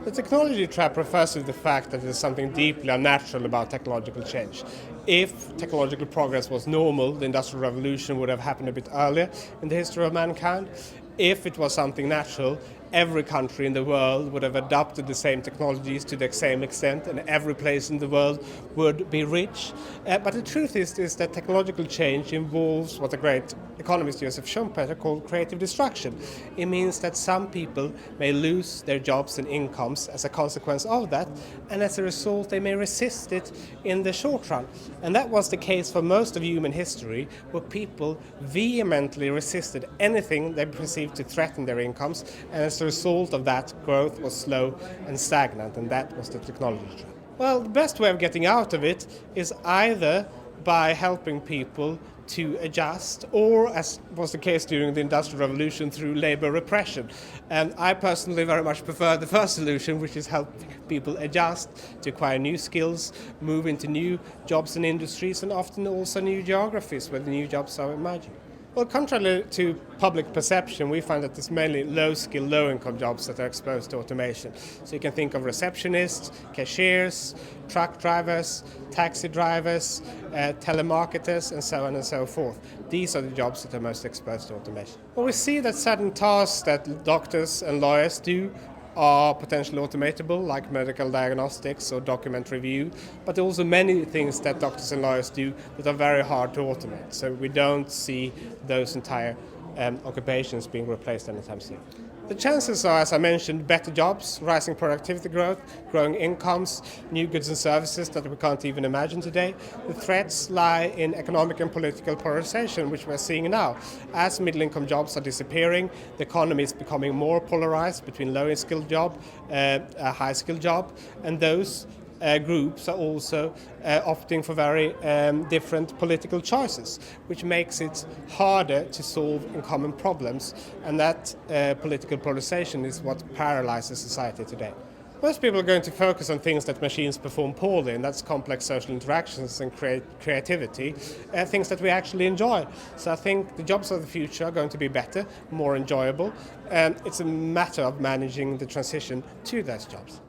The technology trap refers to the fact that there's something deeply unnatural about technological change. If technological progress was normal, the Industrial Revolution would have happened a bit earlier in the history of mankind. If it was something natural, every country in the world would have adopted the same technologies to the same extent, and every place in the world would be rich. But the truth is that technological change involves what the great economist Joseph Schumpeter called creative destruction. It means that some people may lose their jobs and incomes as a consequence of that, and as a result they may resist it in the short run. And that was the case for most of human history, where people vehemently resisted anything they perceived to threaten their incomes, and as a result of that, growth was slow and stagnant, and that was the technology trap. Well, the best way of getting out of it is either by helping people to adjust, or, as was the case during the Industrial Revolution, through labor repression. And I personally very much prefer the first solution, which is helping people adjust to acquire new skills, move into new jobs and industries, and often also new geographies where the new jobs are emerging. Well, contrary to public perception, we find that it's mainly low-skill, low-income jobs that are exposed to automation. So you can think of receptionists, cashiers, truck drivers, taxi drivers, telemarketers, and so on and so forth. These are the jobs that are most exposed to automation. Well, we see that certain tasks that doctors and lawyers do are potentially automatable, like medical diagnostics or document review, but there are also many things that doctors and lawyers do that are very hard to automate. So we don't see those entire occupations being replaced anytime soon. The chances are, as I mentioned, better jobs, rising productivity growth, growing incomes, new goods and services that we can't even imagine today. The threats lie in economic and political polarization, which we're seeing now. As middle-income jobs are disappearing, the economy is becoming more polarized between low-skilled job, a high-skilled job, and those groups are also opting for very different political choices, which makes it harder to solve common problems, and that political polarization is what paralyzes society today. Most people are going to focus on things that machines perform poorly, and that's complex social interactions and creativity, things that we actually enjoy. So I think the jobs of the future are going to be better, more enjoyable, and it's a matter of managing the transition to those jobs.